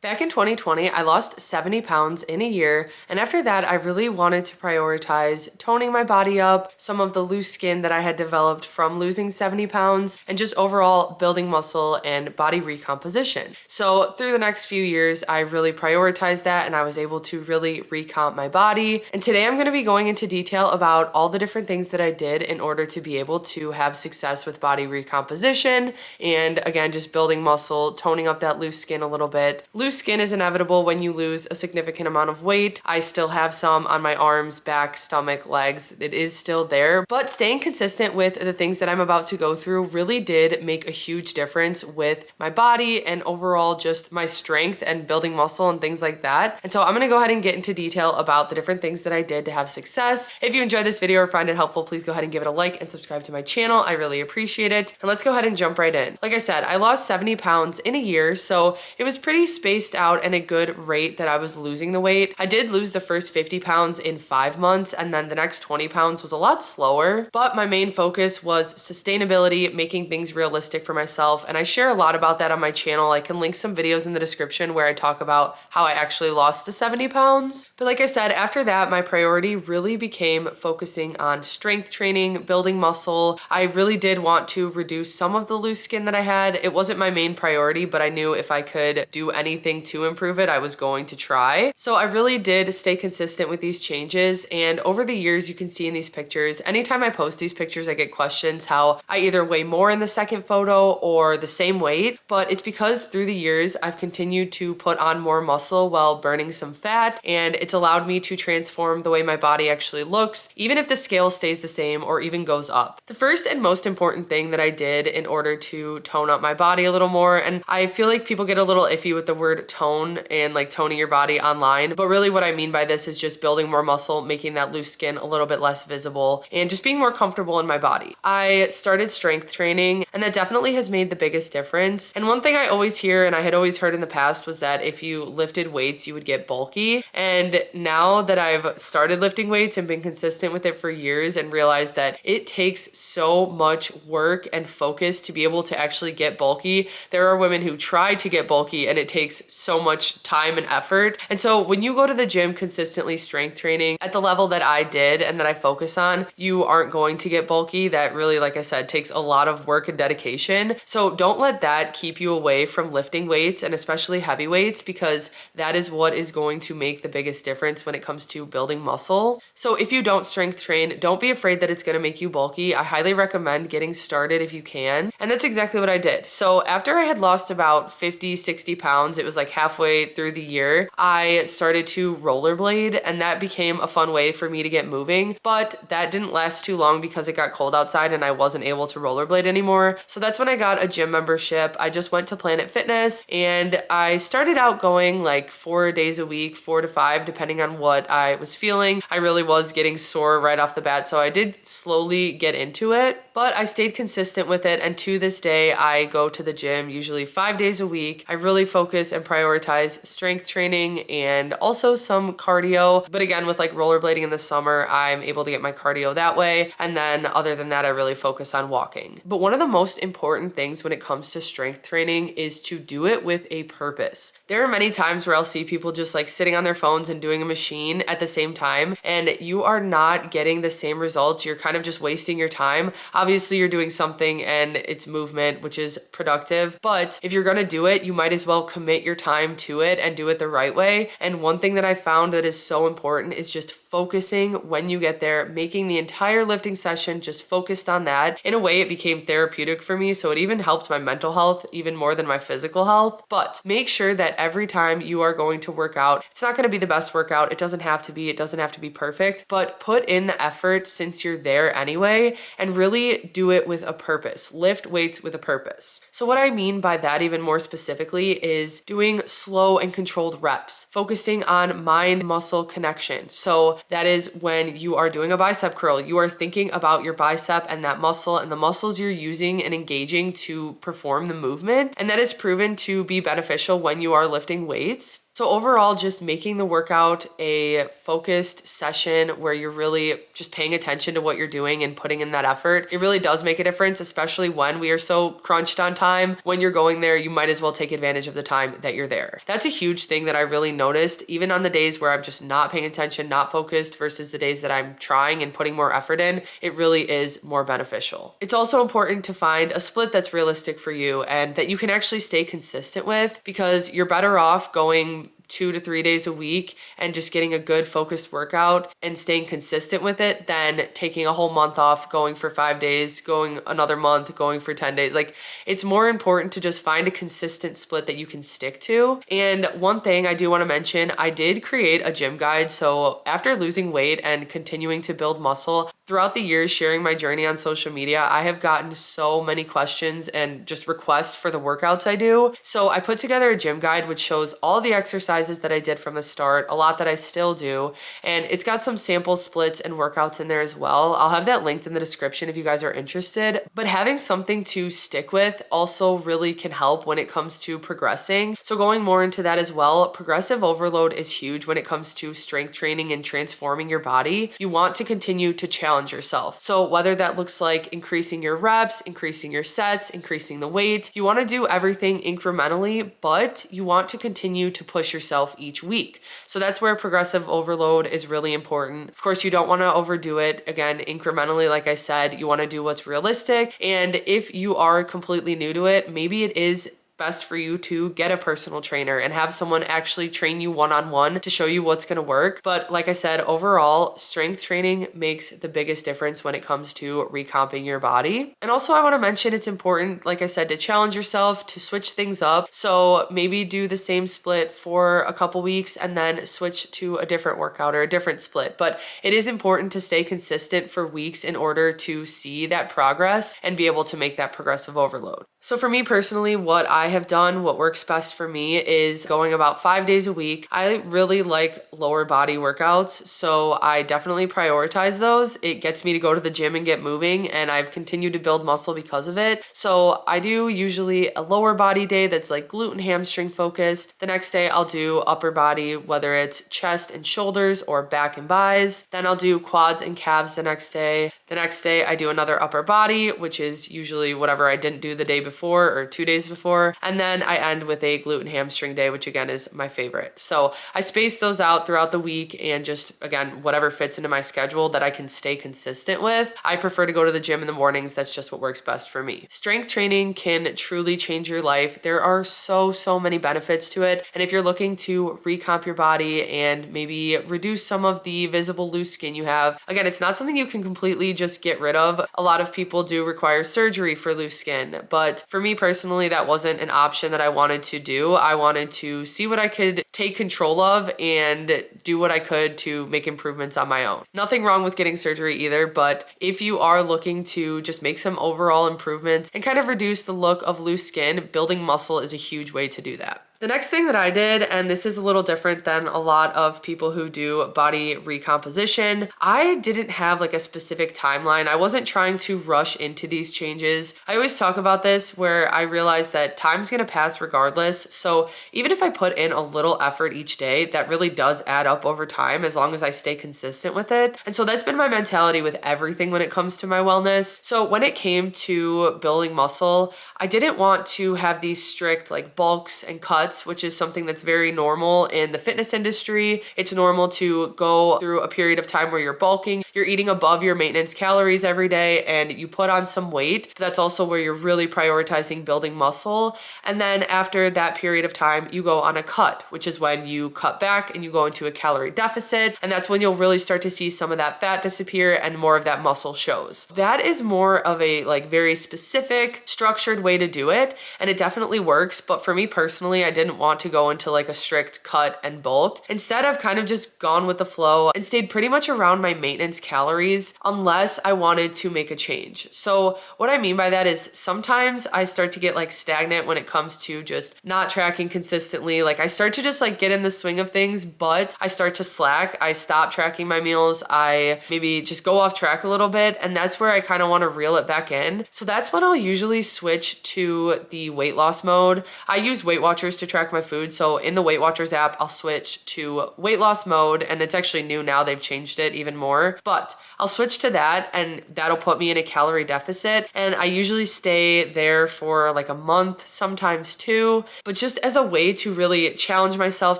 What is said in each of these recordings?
Back in 2020, I lost 70 pounds in a year, and after that, I really wanted to prioritize toning my body up, some of the loose skin that I had developed from losing 70 pounds, and just overall building muscle and body recomposition. So through the next few years, I really prioritized that and I was able to really recomp my body. And today I'm gonna be going into detail about all the different things that I did in order to be able to have success with body recomposition and again, just building muscle, toning up that loose skin a little bit. Loose skin is inevitable when you lose a significant amount of weight. I still have some on my arms, back, stomach, legs. It is still there, but staying consistent with the things that I'm about to go through really did make a huge difference with my body and overall just my strength and building muscle and things like that. And so I'm gonna go ahead and get into detail about the different things that I did to have success. If you enjoyed this video or find it helpful, please go ahead and give it a like and subscribe to my channel. I really appreciate it. And let's go ahead and jump right in. Like I said, I lost 70 pounds in a year, so it was pretty spaced out and a good rate that I was losing the weight. I did lose the first 50 pounds in 5 months, and then the next 20 pounds was a lot slower, but my main focus was sustainability, making things realistic for myself, and I share a lot about that on my channel. I can link some videos in the description where I talk about how I actually lost the 70 pounds. But like I said, after that, my priority really became focusing on strength training, building muscle. I really did want to reduce some of the loose skin that I had. It wasn't my main priority, but I knew if I could do anything to improve it, I was going to try. So I really did stay consistent with these changes. And over the years, you can see in these pictures, anytime I post these pictures, I get questions how I either weigh more in the second photo or the same weight. But it's because through the years, I've continued to put on more muscle while burning some fat. And it's allowed me to transform the way my body actually looks, even if the scale stays the same or even goes up. The first and most important thing that I did in order to tone up my body a little more, and I feel like people get a little iffy with the word tone and like toning your body online, but really what I mean by this is just building more muscle, making that loose skin a little bit less visible, and just being more comfortable in my body. I started strength training, and that definitely has made the biggest difference. And one thing I always hear, and I had always heard in the past, was that if you lifted weights, you would get bulky. And now that I've started lifting weights and been consistent with it for years and realized that it takes so much work and focus to be able to actually get bulky. There are women who try to get bulky and it takes so much time and effort. And so when you go to the gym consistently strength training at the level that I did and that I focus on, you aren't going to get bulky. That really, like I said, takes a lot of work and dedication. So don't let that keep you away from lifting weights, and especially heavy weights, because that is what is going to make the biggest difference when it comes to building muscle. So if you don't strength train, don't be afraid that it's going to make you bulky. I highly recommend getting started if you can. And that's exactly what I did. So after I had lost about 50, 60 pounds, it was like halfway through the year, I started to rollerblade, and that became a fun way for me to get moving. But that didn't last too long because it got cold outside and I wasn't able to rollerblade anymore. So that's when I got a gym membership. I just went to Planet Fitness and I started out going like 4 days a week, 4 to 5, depending on what I was feeling. I really was getting sore right off the bat, so I did slowly get into it, but I stayed consistent with it. And to this day, I go to the gym usually 5 days a week. I really focus and prioritize strength training and also some cardio. But again, with like rollerblading in the summer, I'm able to get my cardio that way. And then other than that, I really focus on walking. But one of the most important things when it comes to strength training is to do it with a purpose. There are many times where I'll see people just like sitting on their phones and doing a machine at the same time, and you are not getting the same results. You're kind of just wasting your time. Obviously, you're doing something and it's movement, which is productive. But if you're gonna do it, you might as well commit your time to it and do it the right way. And one thing that I found that is so important is just focusing when you get there, making the entire lifting session just focused on that. In a way, it became therapeutic for me, so it even helped my mental health even more than my physical health. But make sure that every time you are going to work out, it's not gonna be the best workout. It doesn't have to be. It doesn't have to be perfect, but put in the effort since you're there anyway, and really do it with a purpose. Lift weights with a purpose. So what I mean by that even more specifically is doing slow and controlled reps, focusing on mind-muscle connection. So that is when you are doing a bicep curl, you are thinking about your bicep and that muscle and the muscles you're using and engaging to perform the movement. And that is proven to be beneficial when you are lifting weights. So overall, just making the workout a focused session where you're really just paying attention to what you're doing and putting in that effort, it really does make a difference, especially when we are so crunched on time. When you're going there, you might as well take advantage of the time that you're there. That's a huge thing that I really noticed, even on the days where I'm just not paying attention, not focused, versus the days that I'm trying and putting more effort in, it really is more beneficial. It's also important to find a split that's realistic for you and that you can actually stay consistent with, because you're better off going 2 to 3 days a week and just getting a good focused workout and staying consistent with it than taking a whole month off, going for 5 days, going another month, going for 10 days. Like, it's more important to just find a consistent split that you can stick to. And one thing I do want to mention, I did create a gym guide. So after losing weight and continuing to build muscle, throughout the years sharing my journey on social media, I have gotten so many questions and just requests for the workouts I do. So I put together a gym guide which shows all the exercises that I did from the start, a lot that I still do, and it's got some sample splits and workouts in there as well. I'll have that linked in the description if you guys are interested. But having something to stick with also really can help when it comes to progressing. So going more into that as well, progressive overload is huge when it comes to strength training and transforming your body. You want to continue to challenge yourself. So whether that looks like increasing your reps, increasing your sets, increasing the weight, you want to do everything incrementally, but you want to continue to push yourself each week. So that's where progressive overload is really important. Of course, you don't want to overdo it. Again, incrementally, like I said, you want to do what's realistic. And if you are completely new to it, maybe it is best for you to get a personal trainer and have someone actually train you one-on-one to show you what's going to work. But like I said, overall, strength training makes the biggest difference when it comes to recomping your body. And also I want to mention it's important, like I said, to challenge yourself, to switch things up. So maybe do the same split for a couple weeks and then switch to a different workout or a different split. But it is important to stay consistent for weeks in order to see that progress and be able to make that progressive overload. So for me personally, what I have done, what works best for me is going about 5 days a week. I really like lower body workouts, so I definitely prioritize those. It gets me to go to the gym and get moving, and I've continued to build muscle because of it. So I do usually a lower body day that's like glute and hamstring focused. The next day I'll do upper body, whether it's chest and shoulders or back and buys. Then I'll do quads and calves the next day. The next day I do another upper body, which is usually whatever I didn't do the day before or 2 days before. And then I end with a glute and hamstring day, which again is my favorite. So I space those out throughout the week and just, again, whatever fits into my schedule that I can stay consistent with. I prefer to go to the gym in the mornings. That's just what works best for me. Strength training can truly change your life. There are so many benefits to it. And if you're looking to recomp your body and maybe reduce some of the visible loose skin you have, again, it's not something you can completely just get rid of. A lot of people do require surgery for loose skin, but for me personally, that wasn't an option that I wanted to do. I wanted to see what I could take control of and do what I could to make improvements on my own. Nothing wrong with getting surgery either, but if you are looking to just make some overall improvements and kind of reduce the look of loose skin, building muscle is a huge way to do that. The next thing that I did, and this is a little different than a lot of people who do body recomposition, I didn't have like a specific timeline. I wasn't trying to rush into these changes. I always talk about this where I realize that time's gonna pass regardless. So even if I put in a little effort each day, that really does add up over time as long as I stay consistent with it. And so that's been my mentality with everything when it comes to my wellness. So when it came to building muscle, I didn't want to have these strict like bulks and cuts, which is something that's very normal in the fitness industry. It's normal to go through a period of time where you're bulking, you're eating above your maintenance calories every day, and you put on some weight. That's also where you're really prioritizing building muscle. And then after that period of time, you go on a cut, which is when you cut back and you go into a calorie deficit. And that's when you'll really start to see some of that fat disappear and more of that muscle shows. That is more of a like very specific, structured way to do it. And it definitely works. But for me personally, I didn't want to go into like a strict cut and bulk. Instead, I've kind of just gone with the flow and stayed pretty much around my maintenance calories unless I wanted to make a change. So what I mean by that is sometimes I start to get like stagnant when it comes to just not tracking consistently. Like I start to just like get in the swing of things, but I start to slack. I stop tracking my meals. I maybe just go off track a little bit, and that's where I kind of want to reel it back in. So that's when I'll usually switch to the weight loss mode. I use Weight Watchers to track my food. So in the Weight Watchers app, I'll switch to weight loss mode, and it's actually new now. They've changed it even more, but I'll switch to that, and that'll put me in a calorie deficit. And I usually stay there for like a month, sometimes two, but just as a way to really challenge myself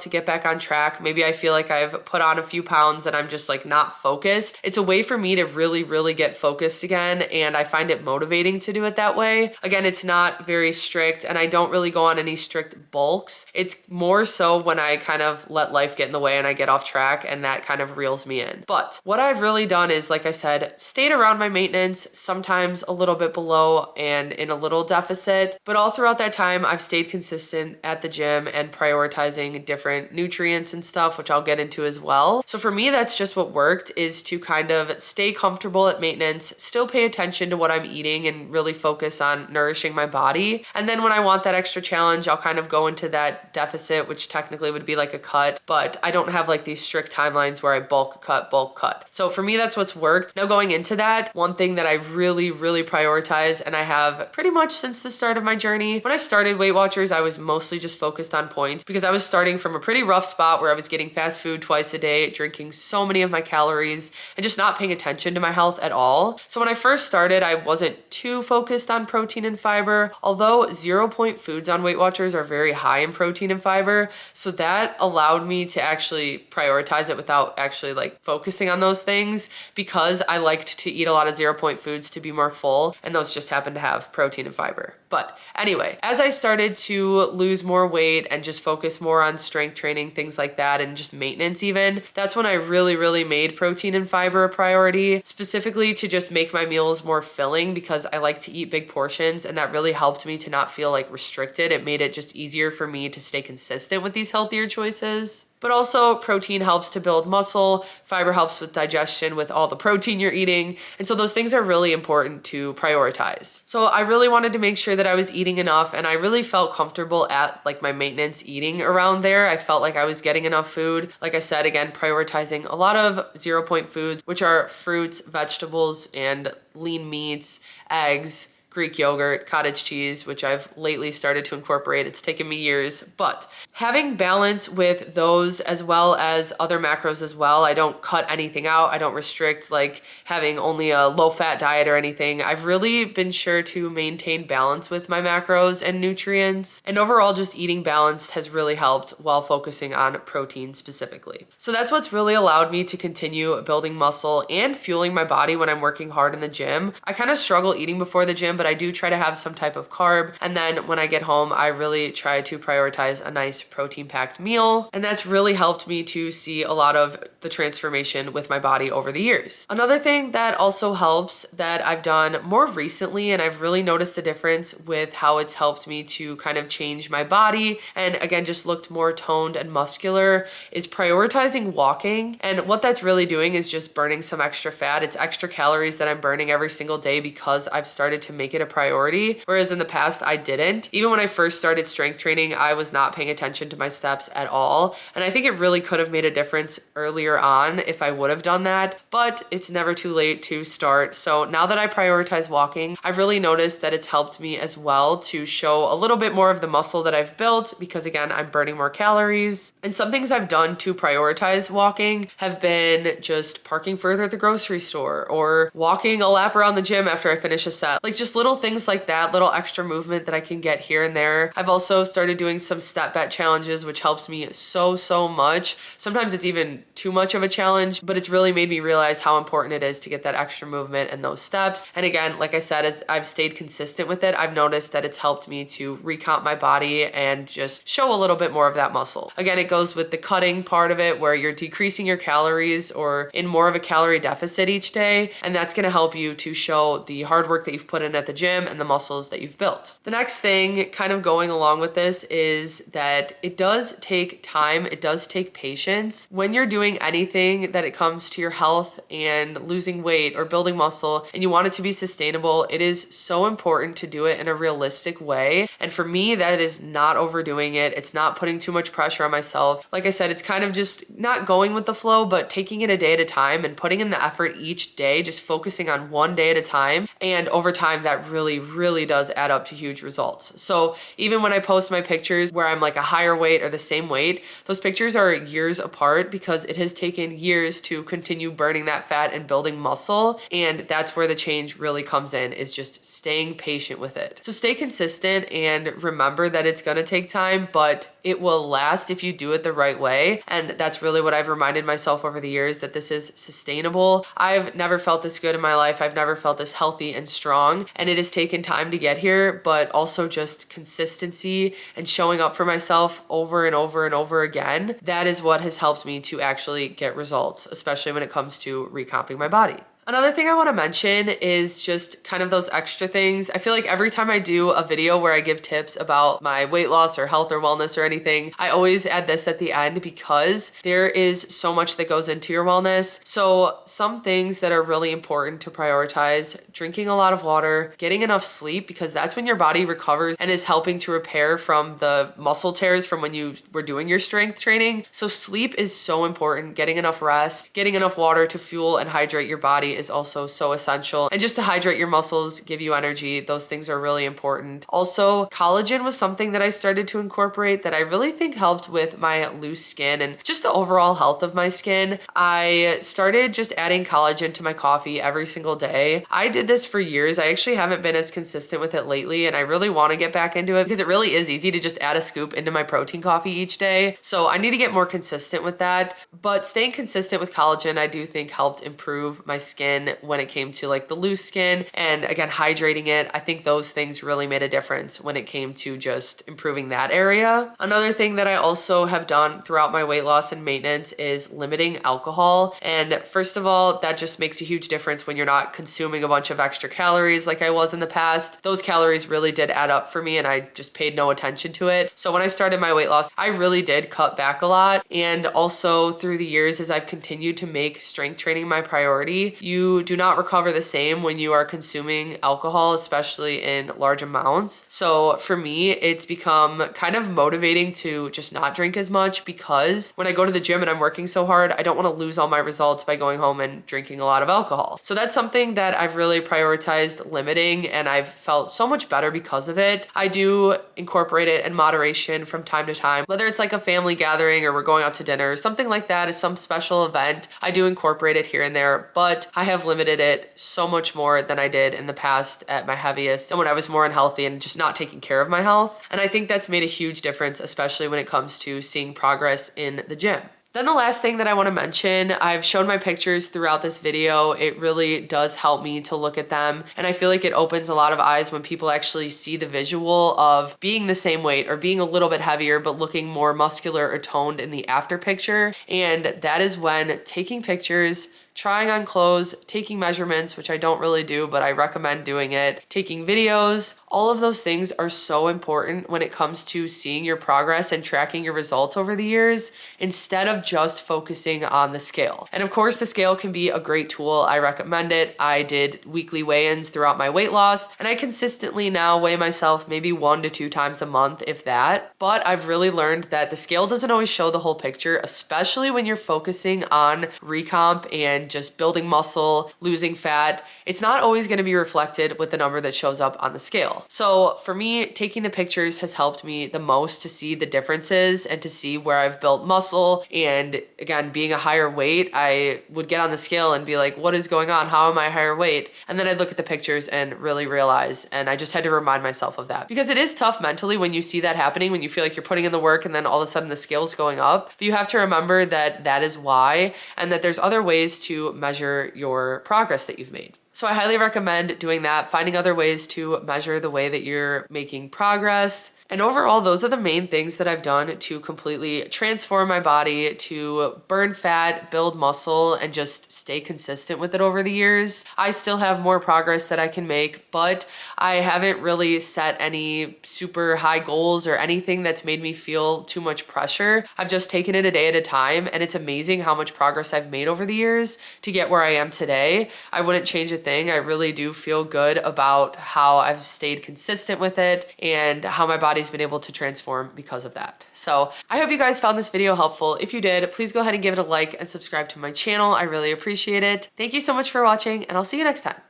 to get back on track. Maybe I feel like I've put on a few pounds and I'm just like not focused. It's a way for me to really get focused again, and I find it motivating to do it that way. Again, it's not very strict, and I don't really go on any strict bulks. It's more so when I kind of let life get in the way and I get off track, and that kind of reels me in. But what I've really done is, like I said, stayed around my maintenance, sometimes a little bit below and in a little deficit, but all throughout that time, I've stayed consistent at the gym and prioritizing different nutrients and stuff, which I'll get into as well. So for me, that's just what worked, is to kind of stay comfortable at maintenance, still pay attention to what I'm eating and really focus on nourishing my body. And then when I want that extra challenge, I'll kind of go into that deficit, which technically would be like a cut, but I don't have like these strict timelines where I bulk cut. So for me, that's what's worked. Now going into that, one thing that I really prioritize, and I have pretty much since the start of my journey, when I started Weight Watchers, I was mostly just focused on points because I was starting from a pretty rough spot where I was getting fast food twice a day, drinking so many of my calories, and just not paying attention to my health at all. So when I first started, I wasn't too focused on protein and fiber, although 0-point foods on Weight Watchers are very high in protein and fiber. So that allowed me to actually prioritize it without actually like focusing on those things, because I liked to eat a lot of 0-point foods to be more full, and those just happen to have protein and fiber. But anyway, as I started to lose more weight and just focus more on strength training, things like that, and just maintenance even, that's when I really made protein and fiber a priority, specifically to just make my meals more filling, because I like to eat big portions, and that really helped me to not feel like restricted. It made it just easier for me to stay consistent with these healthier choices. But also protein helps to build muscle, fiber helps with digestion with all the protein you're eating. And so those things are really important to prioritize. So I really wanted to make sure that I was eating enough, and I really felt comfortable at like my maintenance eating around there. I felt like I was getting enough food. Like I said, again, prioritizing a lot of 0-point foods, which are fruits, vegetables, and lean meats, eggs, Greek yogurt, cottage cheese, which I've lately started to incorporate. It's taken me years, but having balance with those as well as other macros as well. I don't cut anything out. I don't restrict like having only a low-fat diet or anything. I've really been sure to maintain balance with my macros and nutrients, and overall just eating balanced has really helped while focusing on protein specifically. So that's what's really allowed me to continue building muscle and fueling my body when I'm working hard in the gym. I kind of struggle eating before the gym, but I do try to have some type of carb. And then when I get home, I really try to prioritize a nice protein-packed meal. And that's really helped me to see a lot of the transformation with my body over the years. Another thing that also helps that I've done more recently, and I've really noticed a difference with how it's helped me to kind of change my body and again, just looked more toned and muscular, is prioritizing walking. And what that's really doing is just burning some extra fat. It's extra calories that I'm burning every single day because I've started to make it a priority, whereas in the past I didn't. Even when I first started strength training, I was not paying attention to my steps at all, and I think it really could have made a difference earlier on if I would have done that, but it's never too late to start. So now that I prioritize walking, I've really noticed that it's helped me as well to show a little bit more of the muscle that I've built, because again, I'm burning more calories. And some things I've done to prioritize walking have been just parking further at the grocery store or walking a lap around the gym after I finish a set. Like just little things like that, little extra movement that I can get here and there. I've also started doing some step bet challenges, which helps me so much. Sometimes it's even too much of a challenge, but it's really made me realize how important it is to get that extra movement and those steps. And again, like I said, as I've stayed consistent with it, I've noticed that it's helped me to recomp my body and just show a little bit more of that muscle. Again, it goes with the cutting part of it where you're decreasing your calories or in more of a calorie deficit each day. And that's gonna help you to show the hard work that you've put in at the gym and the muscles that you've built. The next thing kind of going along with this is that it does take time, it does take patience. When you're doing anything that it comes to your health and losing weight or building muscle and you want it to be sustainable, it is so important to do it in a realistic way. And for me, that is not overdoing it. It's not putting too much pressure on myself. Like I said, it's kind of just not going with the flow, but taking it a day at a time and putting in the effort each day, just focusing on one day at a time. And over time, that really, really does add up to huge results. So even when I post my pictures where I'm like a higher weight or the same weight, those pictures are years apart because it has taken years to continue burning that fat and building muscle. And that's where the change really comes in, is just staying patient with it. So stay consistent and remember that it's gonna take time, but it will last if you do it the right way. And that's really what I've reminded myself over the years, that this is sustainable. I've never felt this good in my life. I've never felt this healthy and strong. And it has taken time to get here, but also just consistency and showing up for myself over and over and over again. That is what has helped me to actually get results, especially when it comes to recomping my body. Another thing I want to mention is just kind of those extra things. I feel like every time I do a video where I give tips about my weight loss or health or wellness or anything, I always add this at the end because there is so much that goes into your wellness. So some things that are really important to prioritize: drinking a lot of water, getting enough sleep, because that's when your body recovers and is helping to repair from the muscle tears from when you were doing your strength training. So sleep is so important. Getting enough rest, getting enough water to fuel and hydrate your body is also so essential. And just to hydrate your muscles, give you energy, those things are really important. Also, collagen was something that I started to incorporate that I really think helped with my loose skin and just the overall health of my skin. I started just adding collagen to my coffee every single day. I did this for years. I actually haven't been as consistent with it lately, and I really want to get back into it because it really is easy to just add a scoop into my protein coffee each day. So I need to get more consistent with that. But staying consistent with collagen, I do think helped improve my skin when it came to like the loose skin, and again, hydrating it. I think those things really made a difference when it came to just improving that area. Another thing that I also have done throughout my weight loss and maintenance is limiting alcohol. And first of all, that just makes a huge difference when you're not consuming a bunch of extra calories like I was in the past. Those calories really did add up for me and I just paid no attention to it. So when I started my weight loss, I really did cut back a lot. And also through the years, as I've continued to make strength training my priority, you do not recover the same when you are consuming alcohol, especially in large amounts. So for me, it's become kind of motivating to just not drink as much, because when I go to the gym and I'm working so hard, I don't want to lose all my results by going home and drinking a lot of alcohol. So that's something that I've really prioritized limiting, and I've felt so much better because of it. I do incorporate it in moderation from time to time, whether it's like a family gathering or we're going out to dinner or something like that, is some special event. I do incorporate it here and there, but I have limited it so much more than I did in the past at my heaviest and when I was more unhealthy and just not taking care of my health. And I think that's made a huge difference, especially when it comes to seeing progress in the gym. Then the last thing that I want to mention, I've shown my pictures throughout this video. It really does help me to look at them. And I feel like it opens a lot of eyes when people actually see the visual of being the same weight or being a little bit heavier, but looking more muscular or toned in the after picture. And that is when taking pictures, trying on clothes, taking measurements, which I don't really do, but I recommend doing it, taking videos, all of those things are so important when it comes to seeing your progress and tracking your results over the years, instead of just focusing on the scale. And of course, the scale can be a great tool. I recommend it. I did weekly weigh-ins throughout my weight loss, and I consistently now weigh myself maybe 1 to 2 times a month, if that. But I've really learned that the scale doesn't always show the whole picture, especially when you're focusing on recomp and just building muscle, losing fat. It's not always going to be reflected with the number that shows up on the scale. So for me, taking the pictures has helped me the most to see the differences and to see where I've built muscle. And again, being a higher weight, I would get on the scale and be like, what is going on? How am I higher weight? And then I'd look at the pictures and really realize, and I just had to remind myself of that, because it is tough mentally when you see that happening, when you feel like you're putting in the work and then all of a sudden the scale's going up. But you have to remember that that is why, and that there's other ways to measure your progress that you've made. So I highly recommend doing that, finding other ways to measure the way that you're making progress. And overall, those are the main things that I've done to completely transform my body, to burn fat, build muscle, and just stay consistent with it over the years. I still have more progress that I can make, but I haven't really set any super high goals or anything that's made me feel too much pressure. I've just taken it a day at a time, and it's amazing how much progress I've made over the years to get where I am today. I wouldn't change a thing. I really do feel good about how I've stayed consistent with it and how my body's been able to transform because of that. So I hope you guys found this video helpful. If you did, please go ahead and give it a like and subscribe to my channel. I really appreciate it. Thank you so much for watching, and I'll see you next time.